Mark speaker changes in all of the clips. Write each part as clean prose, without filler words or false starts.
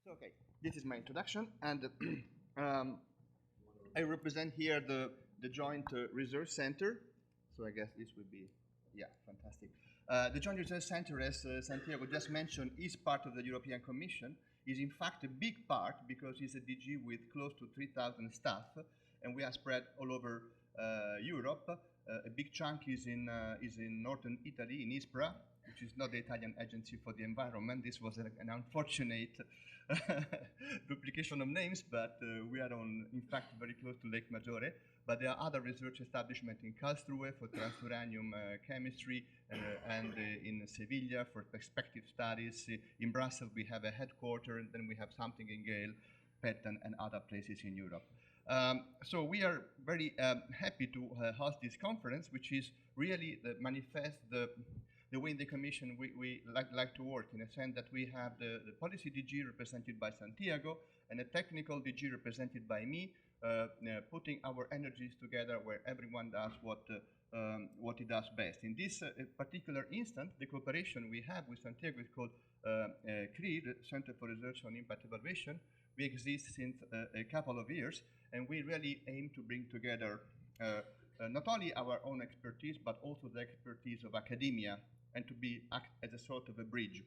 Speaker 1: So, okay, this is my introduction, and I represent here the Joint Research Center. So I guess this would be, yeah, fantastic. The Joint Research Center, as Santiago just mentioned, is part of the European Commission. Is in fact a big part because it's a DG with close to 3,000 staff, and we are spread all over Europe. A big chunk is in northern Italy, in Ispra, which is not the Italian Agency for the Environment. This was an unfortunate duplication of names, but we are in fact, very close to Lake Maggiore. But there are other research establishments in Karlsruhe for transuranium chemistry, and in Sevilla for perspective studies. In Brussels, we have a headquarters, and then we have something in Gale, Petten, and other places in Europe. So we are very happy to host this conference, which is really manifest the way in the Commission we like to work, in a sense that we have the policy DG represented by Santiago and a technical DG represented by me, putting our energies together where everyone does what he does best. In this particular instance, the cooperation we have with Santiago is called CRI, the Center for Research on Impact Evaluation. We exist since a couple of years, and we really aim to bring together not only our own expertise, but also the expertise of academia, and to act as a sort of a bridge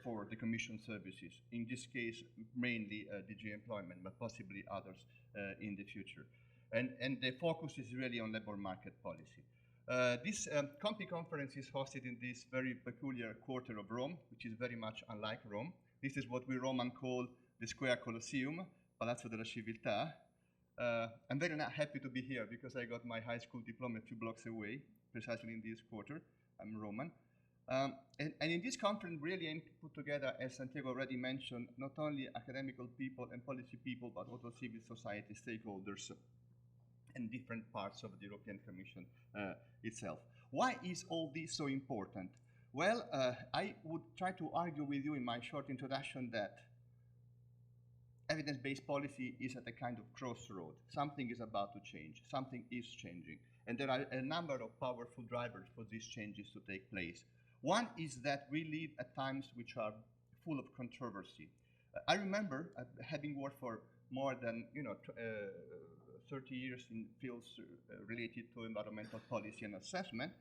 Speaker 1: for the Commission services. In this case, mainly DG Employment, but possibly others in the future. And the focus is really on labor market policy. This COMPIE conference is hosted in this very peculiar quarter of Rome, which is very much unlike Rome. This is what we Roman call the Square Colosseum, Palazzo della Civiltà. I'm very happy to be here because I got my high school diploma a few blocks away, precisely in this quarter. I'm Roman. And in this conference, really aim to put together, as Santiago already mentioned, not only academical people and policy people, but also civil society stakeholders and different parts of the European Commission itself. Why is all this so important? Well, I would try to argue with you in my short introduction that evidence-based policy is at a kind of crossroad. Something is about to change. Something is changing. And there are a number of powerful drivers for these changes to take place. One is that we live at times which are full of controversy. I remember having worked for more than 30 years in fields related to environmental policy and assessment,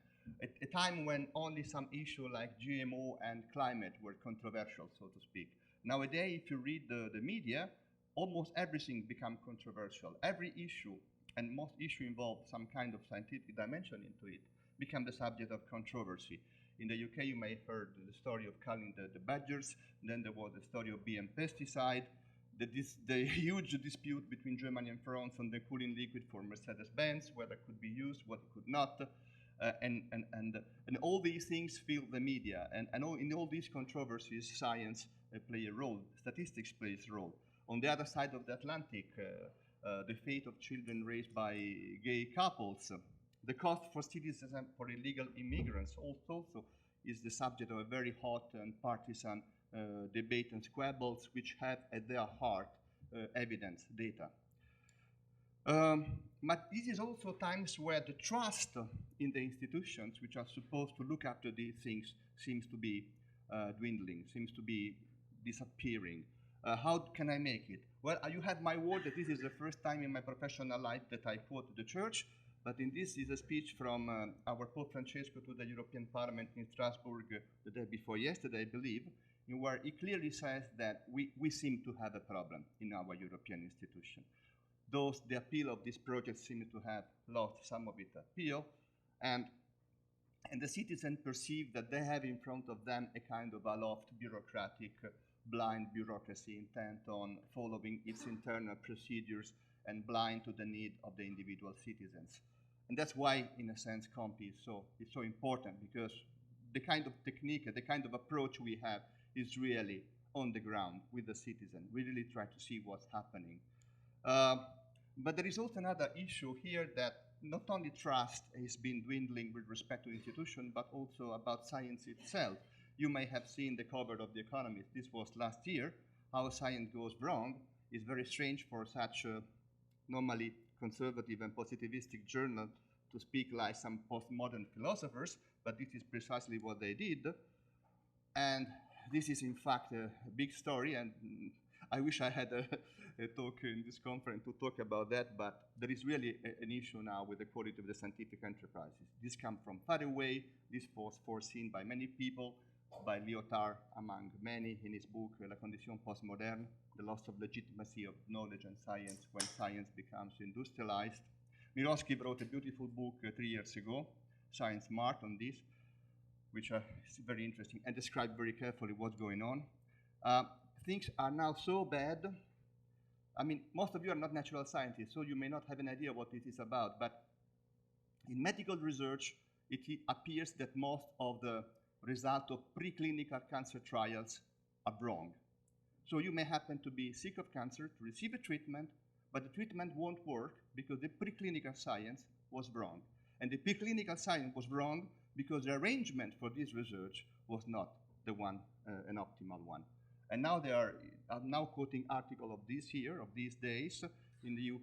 Speaker 1: at a time when only some issues like GMO and climate were controversial, so to speak. Nowadays, if you read the media, almost everything becomes controversial. Every issue, and most issues involve some kind of scientific dimension into it, become the subject of controversy. In the UK, you may have heard the story of culling the badgers. Then there was the story of BM pesticide, the huge dispute between Germany and France on the cooling liquid for Mercedes-Benz, whether it could be used, what it could not. And all these things fill the media. And in all these controversies, science play a role, statistics plays a role. On the other side of the Atlantic, the fate of children raised by gay couples, the cost for citizens and for illegal immigrants also is the subject of a very hot and partisan debate and squabbles, which have at their heart evidence, data. But this is also times where the trust in the institutions, which are supposed to look after these things, seems to be dwindling, seems to be disappearing. How can I make it? Well, you have my word that this is the first time in my professional life that I quote the church, but in this is a speech from our Pope Francesco to the European Parliament in Strasbourg the day before yesterday, I believe, in where he clearly says that we seem to have a problem in our European institution. The appeal of this project seems to have lost some of its appeal, and the citizens perceive that they have in front of them a kind of aloft bureaucratic, blind bureaucracy intent on following its internal procedures and blind to the need of the individual citizens. And that's why, in a sense, COMPIE is so important, because the kind of technique, the kind of approach we have is really on the ground with the citizen. We really try to see what's happening. But there is also another issue here, that not only trust has been dwindling with respect to institutions, but also about science itself. You may have seen the cover of The Economist. This was last year. How science goes wrong is very strange for such a normally conservative and positivistic journal to speak like some postmodern philosophers, but this is precisely what they did. And this is in fact a big story, and I wish I had a talk in this conference to talk about that, but there is really an issue now with the quality of the scientific enterprises. This comes from far away. This was foreseen by many people, by Lyotard among many in his book La Condition Postmoderne, the loss of legitimacy of knowledge and science when science becomes industrialized. Miroski wrote a beautiful book 3 years ago, Science Mart, on this, which is very interesting and described very carefully what's going on. Things are now so bad. I mean, most of you are not natural scientists, so you may not have an idea what this is about, but in medical research, it appears that most of the result of preclinical cancer trials are wrong. So you may happen to be sick of cancer, to receive a treatment, but the treatment won't work because the preclinical science was wrong. And the preclinical science was wrong because the arrangement for this research was not the one, an optimal one. And now they are now quoting article of this year, of these days, in the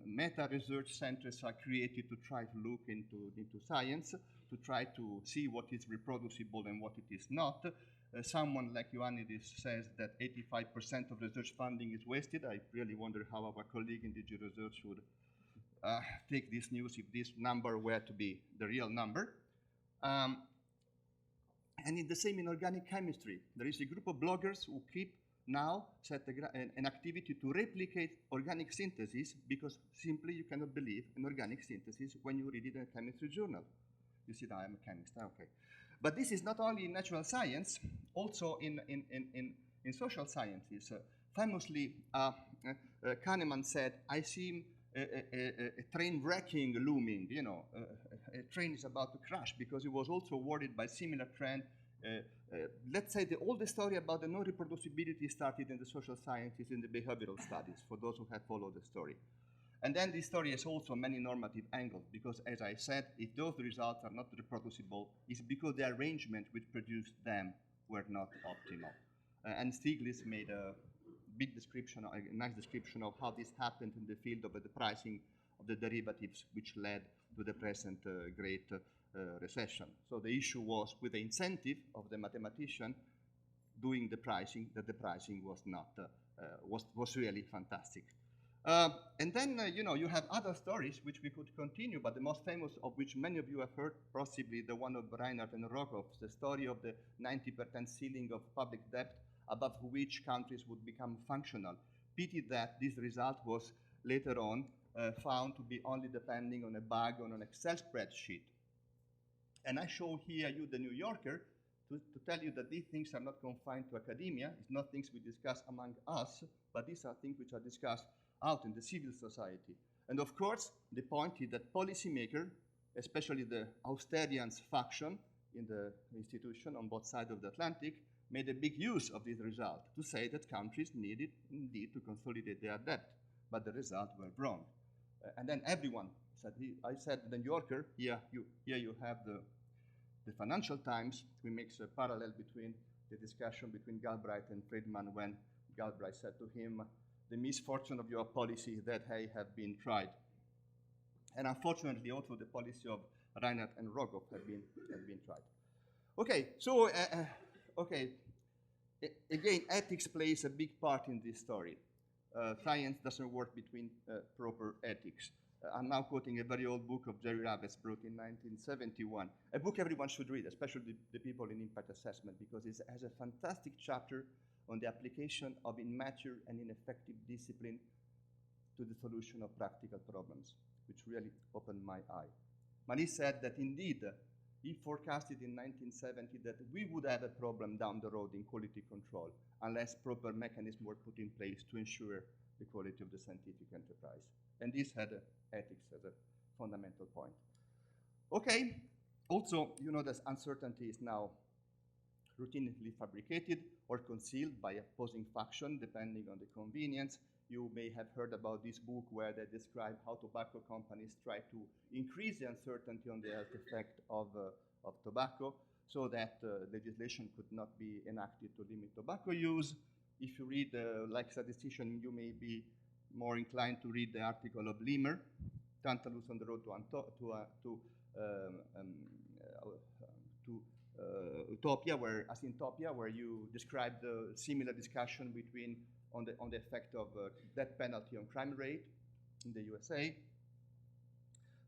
Speaker 1: meta research centers are created to try to look into science, to try to see what is reproducible and what it is not. Someone like Ioannidis says that 85% of research funding is wasted. I really wonder how our colleague in DG Research would take this news if this number were to be the real number. And it's the same in organic chemistry. There is a group of bloggers who keep now set an activity to replicate organic synthesis because simply you cannot believe in organic synthesis when you read it in a chemistry journal. You see that I'm a chemist, okay. But this is not only in natural science, also in social sciences. Famously, Kahneman said, I see a train wrecking looming, you know, a train is about to crash, because he was also worried by similar trend. Let's say all the story about the non-reproducibility started in the social sciences, in the behavioral studies, for those who have followed the story. And then this story has also many normative angles, because as I said, if those results are not reproducible, it's because the arrangement which produced them were not optimal. And Stiglitz made a big description, a nice description of how this happened in the field of the pricing of the derivatives, which led to the present great recession. So the issue was with the incentive of the mathematician doing the pricing, that the pricing was not, was really fantastic. And then, you know, you have other stories which we could continue, but the most famous of which many of you have heard, possibly the one of Reinhardt and Rogoff, the story of the 90% ceiling of public debt above which countries would become functional. Pity that this result was later on found to be only depending on a bug on an Excel spreadsheet. And I show here you the New Yorker to tell you that these things are not confined to academia. It's not things we discuss among us, but these are things which are discussed out in the civil society. And of course, the point is that policymakers, especially the Austerians faction in the institution on both sides of the Atlantic, made a big use of this result to say that countries needed indeed to consolidate their debt, but the results were wrong. And then everyone said, I said the New Yorker, here you have the Financial Times. We make a parallel between the discussion between Galbraith and Friedman when Galbraith said to him, the misfortune of your policy is that they have been tried. And unfortunately also the policy of Reinhardt and Rogoff have been tried. Okay, so again, ethics plays a big part in this story. Science doesn't work between proper ethics. I'm now quoting a very old book of Jerry Ravetz, brought in 1971, a book everyone should read, especially the people in impact assessment, because it has a fantastic chapter on the application of immature and ineffective discipline to the solution of practical problems, which really opened my eye. Marie said that indeed, he forecasted in 1970 that we would have a problem down the road in quality control unless proper mechanisms were put in place to ensure the quality of the scientific enterprise. And this had ethics as a fundamental point. Okay, also, you know that uncertainty is now routinely fabricated or concealed by opposing faction, depending on the convenience. You may have heard about this book where they describe how tobacco companies try to increase the uncertainty on the health effect of tobacco so that legislation could not be enacted to limit tobacco use. If you read, like statistician, you may be more inclined to read the article of Limmer, Tantalus on the Road Utopia, where you described the similar discussion between on the effect of death penalty on crime rate in the USA.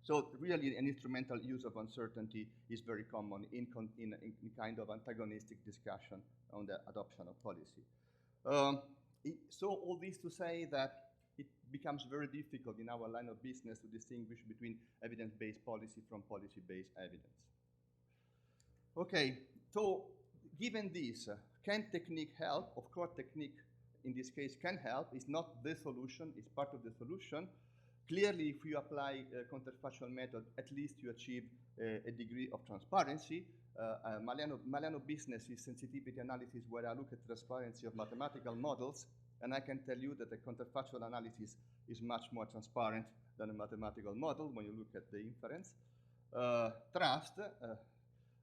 Speaker 1: So really, an instrumental use of uncertainty is very common in kind of antagonistic discussion on the adoption of policy. So all this to say that it becomes very difficult in our line of business to distinguish between evidence-based policy from policy-based evidence. Okay, so given this, can technique help? Of course, technique in this case can help. It's not the solution, it's part of the solution. Clearly, if you apply a counterfactual method, at least you achieve a degree of transparency. Maliano business is sensitivity analysis, where I look at transparency of mathematical models, and I can tell you that the counterfactual analysis is much more transparent than a mathematical model when you look at the inference. Trust,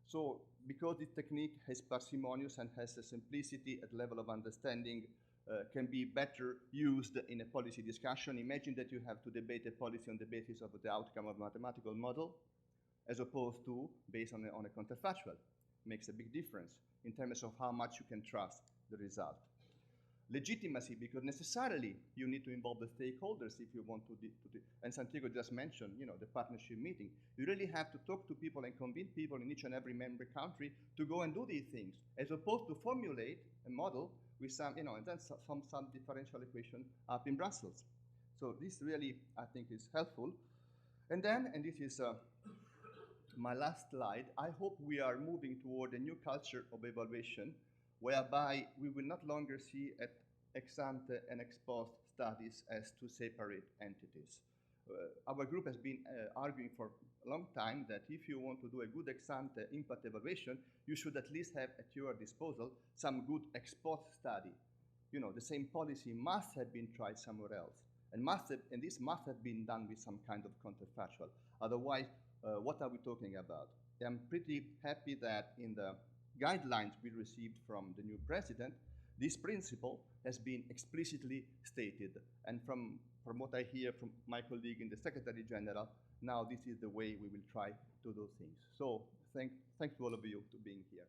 Speaker 1: so because this technique is parsimonious and has a simplicity at level of understanding, can be better used in a policy discussion. Imagine that you have to debate a policy on the basis of the outcome of a mathematical model, as opposed to based on a counterfactual. Makes a big difference in terms of how much you can trust the result. Legitimacy, because necessarily you need to involve the stakeholders if you want to and Santiago just mentioned, the partnership meeting. You really have to talk to people and convince people in each and every member country to go and do these things, as opposed to formulate a model with some, and then some differential equation up in Brussels. So this really, I think, is helpful. And then, and this is my last slide, I hope we are moving toward a new culture of evaluation, whereby we will not longer see at ex ante and ex post studies as two separate entities. Our group has been arguing for a long time that if you want to do a good ex ante impact evaluation, you should at least have at your disposal some good ex post study. The same policy must have been tried somewhere else, and this must have been done with some kind of counterfactual. Otherwise, what are we talking about? I'm pretty happy that in the guidelines we received from the new president, this principle has been explicitly stated. And from what I hear from my colleague in the Secretary General, now this is the way we will try to do things. So thanks to all of you for being here.